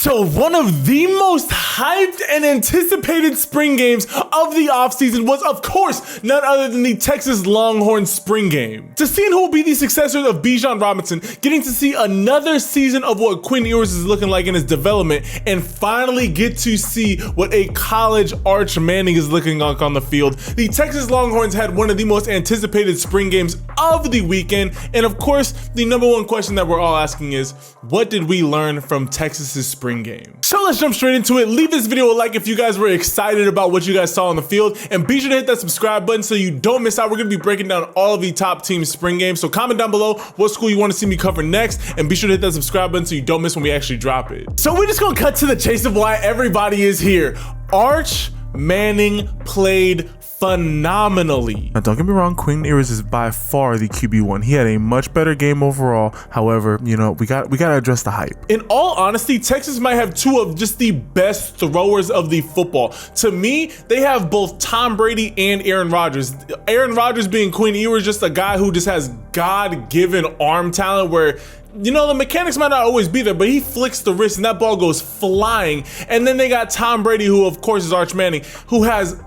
So one of the most hyped and anticipated spring games of the offseason was, of course, none other than the Texas Longhorns spring game. To see who will be the successor of Bijan Robinson, getting to see another season of what Quinn Ewers is looking like in his development, and finally get to see what a college Arch Manning is looking like on the field, the Texas Longhorns had one of the most anticipated spring games of the weekend. And of course, the number one question that we're all asking is, what did we learn from Texas's spring game? So let's jump straight into it. Leave this video a like if you guys were excited about what you guys saw on the field, and be sure to hit that subscribe button so you don't miss out. We're gonna be breaking down all of the top team spring games. So comment down below what school you want to see me cover next, and be sure to hit that subscribe button so you don't miss when we actually drop it. So we're just gonna cut to the chase of why everybody is here. Arch Manning played phenomenally. Now, don't get me wrong, Quinn Evers is by far the QB1. He had a much better game overall. However, you know, we got to address the hype. In all honesty, Texas might have two of just the best throwers of the football. To me, they have both Tom Brady and Aaron Rodgers. Aaron Rodgers being Quinn Ewers, just a guy who just has God-given arm talent where, you know, the mechanics might not always be there, but he flicks the wrist and that ball goes flying. And then they got Tom Brady, who of course is Arch Manning, who has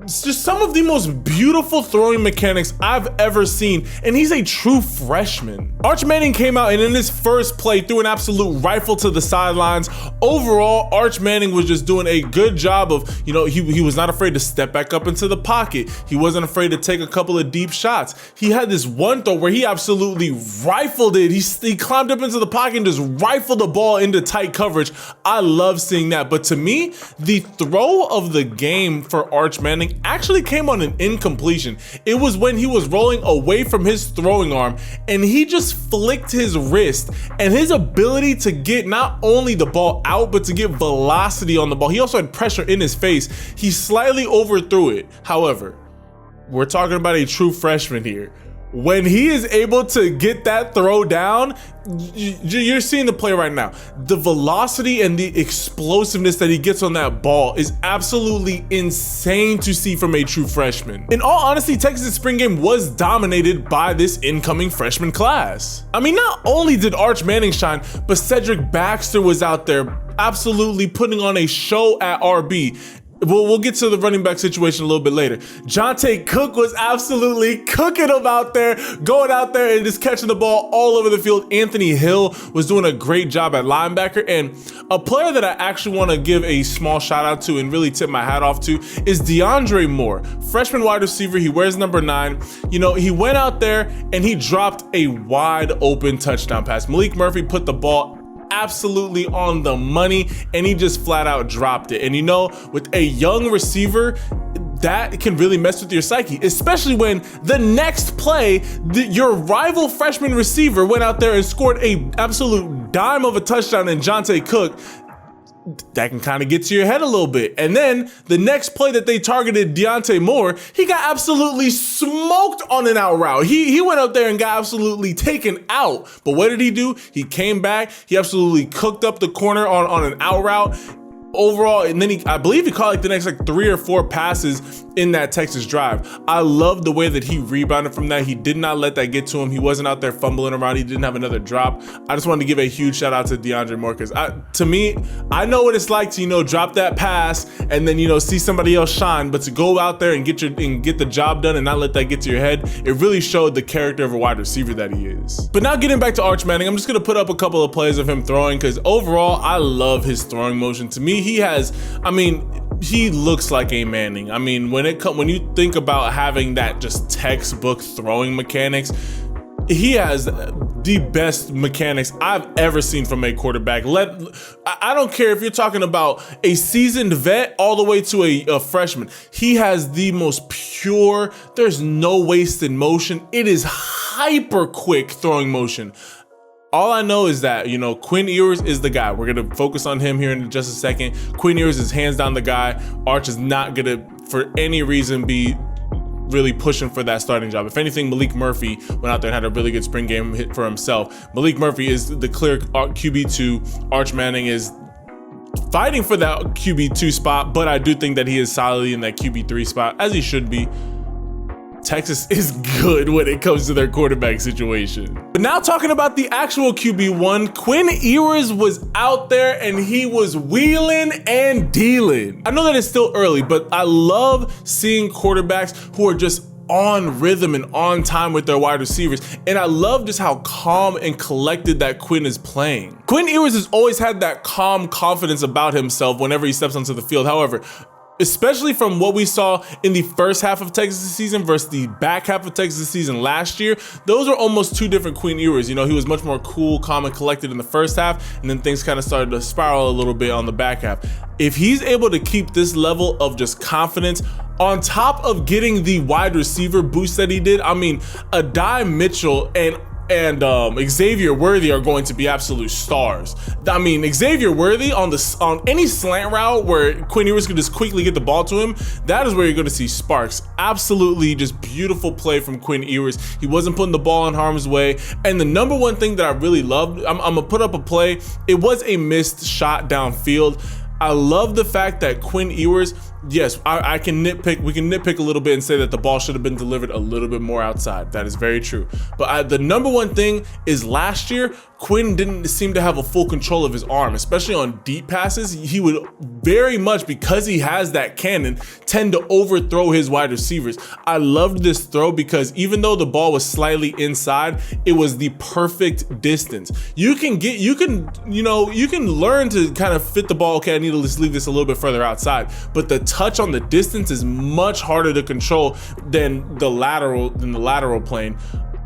just some of the most beautiful throwing mechanics I've ever seen, and he's a true freshman. Arch Manning came out and in his first play threw an absolute rifle to the sidelines. Overall, Arch Manning was just doing a good job of, you know, he was not afraid to step back up into the pocket. He wasn't afraid to take a couple of deep shots. He had this one throw where he absolutely rifled it. He climbed up into the pocket and just rifled the ball into tight coverage. I love seeing that. But to me, the throw of the game for Arch Manning actually came on an incompletion. It was when he was rolling away from his throwing arm and he just flicked his wrist, and his ability to get not only the ball out but to get velocity on the ball. He also had pressure in his face. He slightly overthrew it. However, we're talking about a true freshman here. When he is able to get that throw down, you're seeing the play right now. The velocity and the explosiveness that he gets on that ball is absolutely insane to see from a true freshman. In all honesty, Texas' spring game was dominated by this incoming freshman class. I mean, not only did Arch Manning shine, but Cedric Baxter was out there absolutely putting on a show at RB. We'll get to the running back situation a little bit later. Jonte Cook was absolutely cooking him out there, going out there and just catching the ball all over the field. Anthony Hill was doing a great job at linebacker, and a player that I actually want to give a small shout out to and really tip my hat off to is DeAndre Moore, freshman wide receiver. He wears number 9. You know, he went out there and he dropped a wide open touchdown pass. Malik Murphy put the ball absolutely on the money and he just flat out dropped it. And you know, with a young receiver, that can really mess with your psyche, especially when the next play, your rival freshman receiver went out there and scored a absolute dime of a touchdown in Jonte Cook. That can kind of get to your head a little bit. And then the next play that they targeted Deontay Moore, he got absolutely smoked on an out route. He went out there and got absolutely taken out. But what did he do? He came back. He absolutely cooked up the corner on an out route. Overall, and then I believe he caught like the next 3 or 4 passes in that Texas drive. I love the way that he rebounded from that. He did not let that get to him. He wasn't out there fumbling around. He didn't have another drop. I just wanted to give a huge shout out to DeAndre Moore, because to me, I know what it's like to, you know, drop that pass and then, you know, see somebody else shine, but to go out there and get the job done and not let that get to your head, it really showed the character of a wide receiver that he is. But now getting back to Arch Manning, I'm just gonna put up a couple of plays of him throwing, because overall, I love his throwing motion. To me, he has, I mean, he looks like a Manning. I mean, when you think about having that just textbook throwing mechanics, he has the best mechanics I've ever seen from a quarterback. I don't care if you're talking about a seasoned vet all the way to a freshman. He has the most pure, there's no wasted motion. It is hyper quick throwing motion. All I know is that, you know, Quinn Ewers is the guy. We're going to focus on him here in just a second. Quinn Ewers is hands down the guy. Arch is not going to, for any reason, be really pushing for that starting job. If anything, Malik Murphy went out there and had a really good spring game for himself. Malik Murphy is the clear QB2. Arch Manning is fighting for that QB2 spot, but I do think that he is solidly in that QB3 spot, as he should be. Texas is good when it comes to their quarterback situation. But now talking about the actual QB1, Quinn Ewers was out there and he was wheeling and dealing. I know that it's still early, but I love seeing quarterbacks who are just on rhythm and on time with their wide receivers. And I love just how calm and collected that Quinn is playing. Quinn Ewers has always had that calm confidence about himself whenever he steps onto the field. However, especially from what we saw in the first half of Texas' season versus the back half of Texas' season last year, those are almost two different Quinn Ewers. You know, he was much more cool, calm, and collected in the first half, and then things kind of started to spiral a little bit on the back half. If he's able to keep this level of just confidence on top of getting the wide receiver boost that he did, I mean, Adai Mitchell and Xavier Worthy are going to be absolute stars. I mean, Xavier Worthy on any slant route where Quinn Ewers could just quickly get the ball to him, that is where you're going to see sparks. Absolutely just beautiful play from Quinn Ewers. He wasn't putting the ball in harm's way. And the number one thing that I really loved, I'm gonna put up a play. It was a missed shot downfield. I love the fact that Quinn Ewers, yes, I can nitpick. We can nitpick a little bit and say that the ball should have been delivered a little bit more outside. That is very true. But the number one thing is last year, Quinn didn't seem to have a full control of his arm, especially on deep passes. He would very much, because he has that cannon, tend to overthrow his wide receivers. I loved this throw because even though the ball was slightly inside, it was the perfect distance. You can learn to kind of fit the ball. Okay, I need to just leave this a little bit further outside, but the touch on the distance is much harder to control than the lateral plane.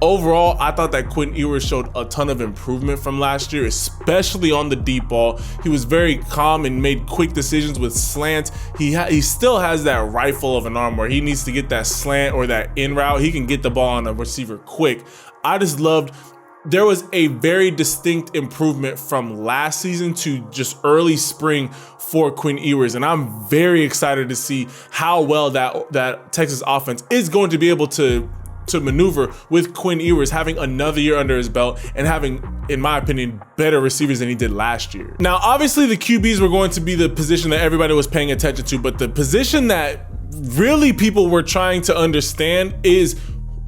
Overall, I thought that Quinn Ewers showed a ton of improvement from last year, especially on the deep ball. He was very calm and made quick decisions with slants. He still has that rifle of an arm where he needs to get that slant or that in route. He can get the ball on a receiver quick. I just loved, there was a very distinct improvement from last season to just early spring for Quinn Ewers. And I'm very excited to see how well that Texas offense is going to be able to maneuver with Quinn Ewers having another year under his belt and having, in my opinion, better receivers than he did last year. Now, obviously the QBs were going to be the position that everybody was paying attention to, but the position that really people were trying to understand is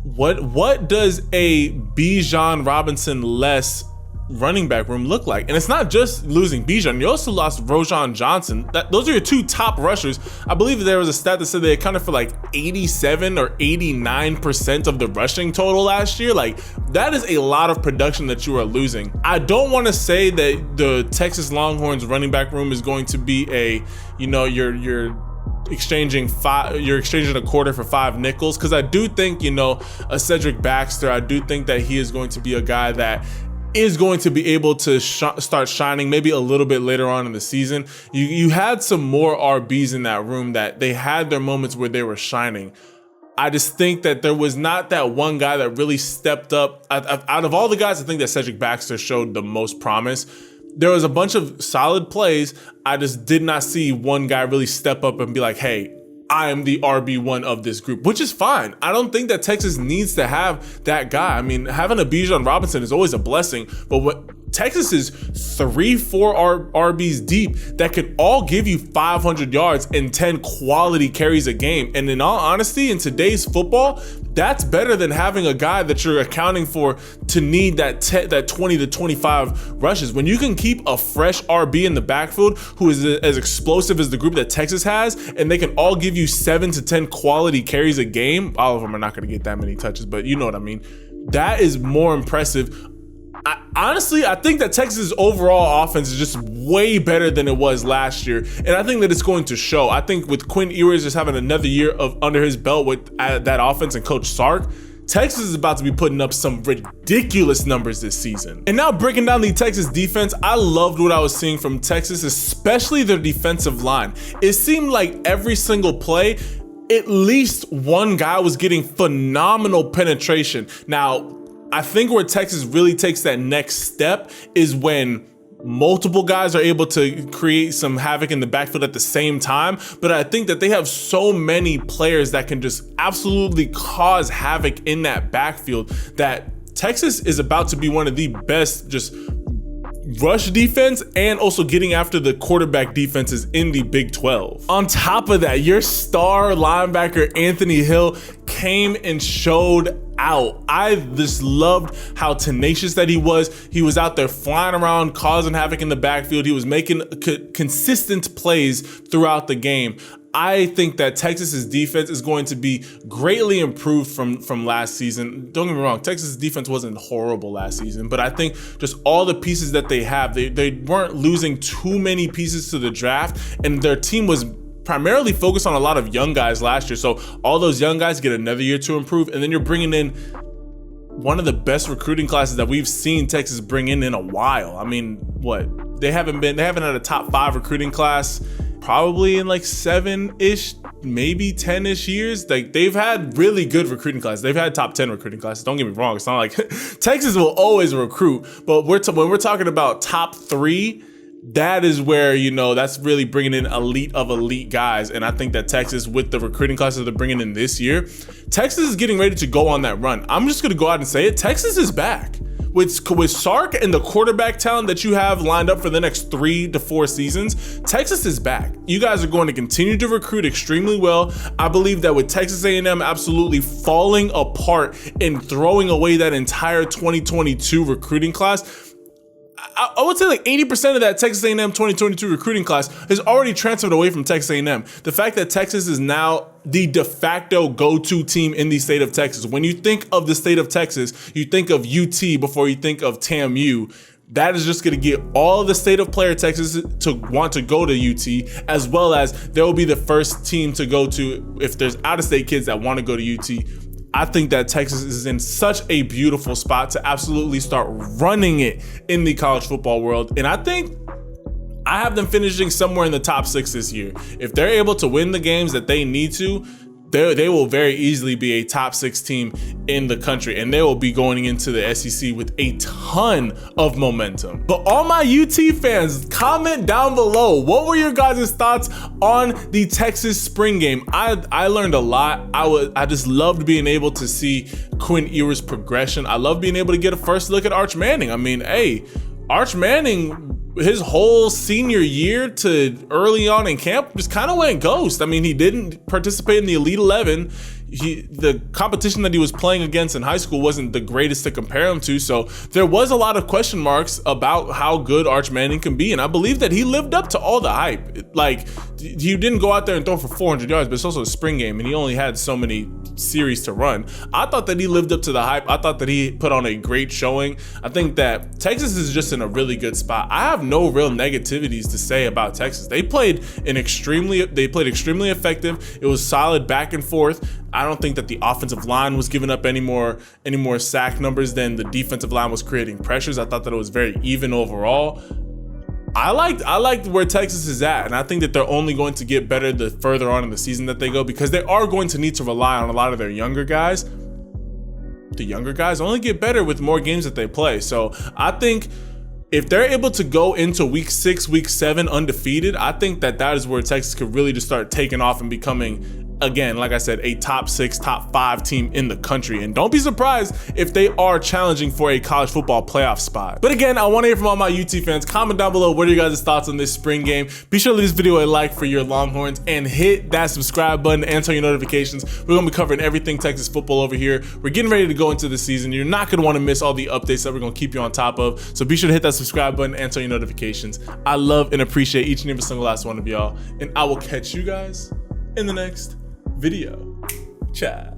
what does a Bijan Robinson-less running back room look like? And it's not just losing Bijan, you also lost Roschon Johnson. Those are your two top rushers. I believe there was a stat that said they accounted for like 87 or 89% of the rushing total last year. Like, that is a lot of production that you are losing. I don't want to say that the Texas Longhorns running back room is going to be you're exchanging a quarter for 5 nickels, because I do think, a Cedric Baxter, I do think that he is going to be a guy that is going to be able to start shining maybe a little bit later on in the season. You had some more RBs in that room that they had their moments where they were shining. I just think that there was not that one guy that really stepped up. Out of all the guys, I think that Cedric Baxter showed the most promise. There was a bunch of solid plays. I just did not see one guy really step up and be like, hey, I am the RB1 of this group, which is fine. I don't think that Texas needs to have that guy. I mean, having a Bijan Robinson is always a blessing, but what Texas is 3-4 RBs deep that can all give you 500 yards and 10 quality carries a game. And in all honesty, in today's football, that's better than having a guy that you're accounting for to need that 20 to 25 rushes. When you can keep a fresh RB in the backfield who is as explosive as the group that Texas has, and they can all give you 7 to 10 quality carries a game, all of them are not going to get that many touches, but you know what I mean. That is more impressive. Honestly, I think that Texas' overall offense is just way better than it was last year, and I think that it's going to show. I think with Quinn Ewers just having another year under his belt with that offense and Coach Sark, Texas is about to be putting up some ridiculous numbers this season. And now breaking down the Texas defense, I loved what I was seeing from Texas, especially their defensive line. It seemed like every single play, at least one guy was getting phenomenal penetration. Now, I think where Texas really takes that next step is when multiple guys are able to create some havoc in the backfield at the same time. But I think that they have so many players that can just absolutely cause havoc in that backfield that Texas is about to be one of the best just rush defense and also getting after the quarterback defenses in the Big 12. On top of that, your star linebacker Anthony Hill came and showed out. I just loved how tenacious that he was. He was out there flying around, causing havoc in the backfield. He was making consistent plays throughout the game. I think that Texas's defense is going to be greatly improved from last season. Don't get me wrong, Texas's defense wasn't horrible last season, but I think just all the pieces that they have, they weren't losing too many pieces to the draft, and their team was primarily focused on a lot of young guys last year. So all those young guys get another year to improve, and then you're bringing in one of the best recruiting classes that we've seen Texas bring in a while. I mean, what? They haven't had a top 5 recruiting class probably in like 7-ish, maybe 10-ish years. Like, they've had really good recruiting classes. They've had top 10 recruiting classes. Don't get me wrong. It's not like Texas will always recruit, but when we're talking about top 3, that is where, you know, that's really bringing in elite of elite guys. And I think that Texas, with the recruiting classes they're bringing in this year, Texas is getting ready to go on that run. I'm just going to go out and say it. Texas is back. With Sharpe and the quarterback talent that you have lined up for the next 3 to 4 seasons, Texas is back. You guys are going to continue to recruit extremely well. I believe that with Texas A&M absolutely falling apart and throwing away that entire 2022 recruiting class, I would say like 80% of that Texas A&M 2022 recruiting class has already transferred away from Texas A&M. The fact that Texas is now the de facto go-to team in the state of Texas. When you think of the state of Texas, you think of UT before you think of TAMU. That is just going to get all the state of player Texas to want to go to UT, as well as they'll be the first team to go to if there's out-of-state kids that want to go to UT. I think that Texas is in such a beautiful spot to absolutely start running it in the college football world. And I think I have them finishing somewhere in the top 6 this year. If they're able to win the games that they need to, they will very easily be a top 6 team in the country, and they will be going into the SEC with a ton of momentum. But all my UT fans, comment down below. What were your guys' thoughts on the Texas spring game? I learned a lot. I just loved being able to see Quinn Ewers' progression. I love being able to get a first look at Arch Manning. I mean, hey, Arch Manning, his whole senior year to early on in camp just kind of went ghost. I mean, he didn't participate in the Elite 11. The competition that he was playing against in high school wasn't the greatest to compare him to, so there was a lot of question marks about how good Arch Manning can be, and I believe that he lived up to all the hype. Like, he didn't go out there and throw for 400 yards, but it's also a spring game, and he only had so many series to run. I thought that he lived up to the hype. I thought that he put on a great showing. I think that Texas is just in a really good spot. I have no real negativities to say about Texas. They played extremely effective. It was solid back and forth. I don't think that the offensive line was giving up any more sack numbers than the defensive line was creating pressures. I thought that it was very even overall. I liked where Texas is at, and I think that they're only going to get better the further on in the season that they go, because they are going to need to rely on a lot of their younger guys. The younger guys only get better with more games that they play. So I think if they're able to go into week 6, week 7 undefeated, I think that is where Texas could really just start taking off and becoming, again, like I said, a top 6, top 5 team in the country. And don't be surprised if they are challenging for a college football playoff spot. But again, I want to hear from all my UT fans. Comment down below, what are your guys' thoughts on this spring game? Be sure to leave this video a like for your Longhorns, and hit that subscribe button and turn your notifications. We're going to be covering everything Texas football over here. We're getting ready to go into the season. You're not going to want to miss all the updates that we're going to keep you on top of. So be sure to hit that subscribe button and turn your notifications. I love and appreciate each and every single last one of y'all. And I will catch you guys in the next video. Ciao.